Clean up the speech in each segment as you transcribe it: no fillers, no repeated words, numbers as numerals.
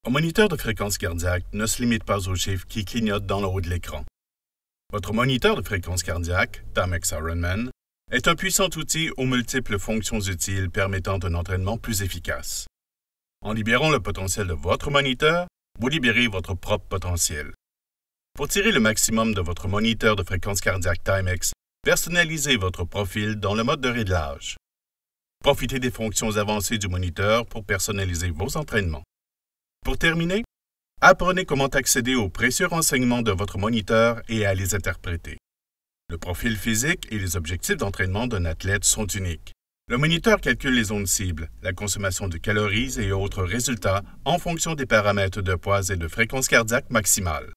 Un moniteur de fréquence cardiaque ne se limite pas aux chiffres qui clignotent dans le haut de l'écran. Votre moniteur de fréquence cardiaque, Timex Ironman, est un puissant outil aux multiples fonctions utiles permettant un entraînement plus efficace. En libérant le potentiel de votre moniteur, vous libérez votre propre potentiel. Pour tirer le maximum de votre moniteur de fréquence cardiaque Timex, personnalisez votre profil dans le mode de réglage. Profitez des fonctions avancées du moniteur pour personnaliser vos entraînements. Pour terminer, apprenez comment accéder aux précieux renseignements de votre moniteur et à les interpréter. Le profil physique et les objectifs d'entraînement d'un athlète sont uniques. Le moniteur calcule les zones cibles, la consommation de calories et autres résultats en fonction des paramètres de poids et de fréquence cardiaque maximale.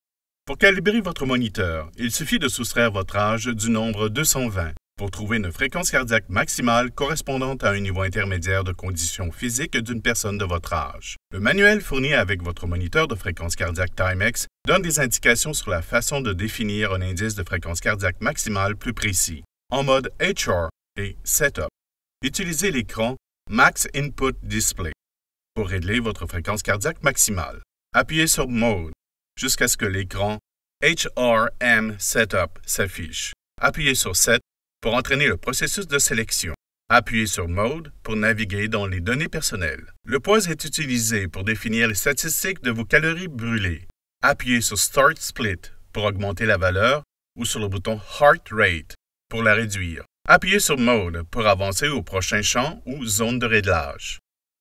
Pour calibrer votre moniteur, il suffit de soustraire votre âge du nombre 220 pour trouver une fréquence cardiaque maximale correspondant à un niveau intermédiaire de condition physique d'une personne de votre âge. Le manuel fourni avec votre moniteur de fréquence cardiaque Timex donne des indications sur la façon de définir un indice de fréquence cardiaque maximale plus précis. En mode HR et Setup, utilisez l'écran Max Input Display pour régler votre fréquence cardiaque maximale. Appuyez sur Mode jusqu'à ce que l'écran HRM Setup s'affiche. Appuyez sur Set pour entraîner le processus de sélection. Appuyez sur Mode pour naviguer dans les données personnelles. Le poids est utilisé pour définir les statistiques de vos calories brûlées. Appuyez sur Start Split pour augmenter la valeur ou sur le bouton Heart Rate pour la réduire. Appuyez sur Mode pour avancer au prochain champ ou zone de réglage.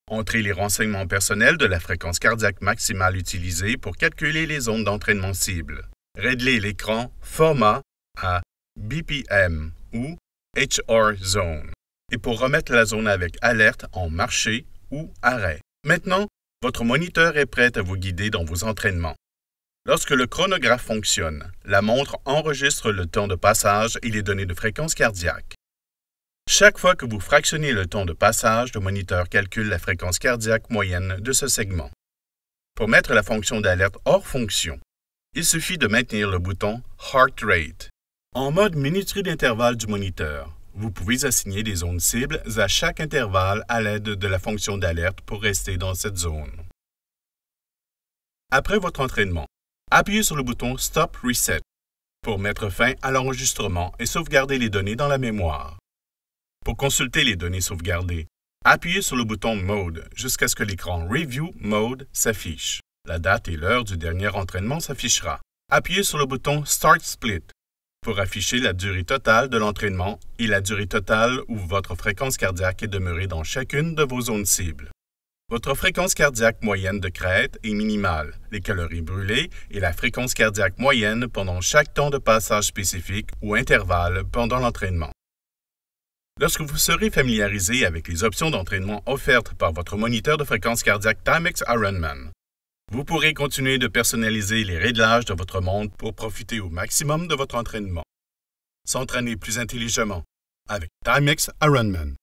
Entrez les renseignements personnels de la fréquence cardiaque maximale utilisée pour calculer les zones d'entraînement cible. Réglez l'écran Format à BPM ou HR Zone et pour remettre la zone avec alerte en marché ou arrêt. Maintenant, votre moniteur est prêt à vous guider dans vos entraînements. Lorsque le chronographe fonctionne, la montre enregistre le temps de passage et les données de fréquence cardiaque. Chaque fois que vous fractionnez le temps de passage, le moniteur calcule la fréquence cardiaque moyenne de ce segment. Pour mettre la fonction d'alerte hors fonction, il suffit de maintenir le bouton Heart Rate. En mode minuterie d'intervalle du moniteur, vous pouvez assigner des zones cibles à chaque intervalle à l'aide de la fonction d'alerte pour rester dans cette zone. Après votre entraînement, appuyez sur le bouton Stop Reset pour mettre fin à l'enregistrement et sauvegarder les données dans la mémoire. Pour consulter les données sauvegardées, appuyez sur le bouton Mode jusqu'à ce que l'écran Review Mode s'affiche. La date et l'heure du dernier entraînement s'affichera. Appuyez sur le bouton Start Split pour afficher la durée totale de l'entraînement et la durée totale où votre fréquence cardiaque est demeurée dans chacune de vos zones cibles. Votre fréquence cardiaque moyenne de crête est minimale, les calories brûlées et la fréquence cardiaque moyenne pendant chaque temps de passage spécifique ou intervalle pendant l'entraînement. Lorsque vous serez familiarisé avec les options d'entraînement offertes par votre moniteur de fréquence cardiaque Timex Ironman, vous pourrez continuer de personnaliser les réglages de votre montre pour profiter au maximum de votre entraînement. S'entraîner plus intelligemment avec Timex Ironman.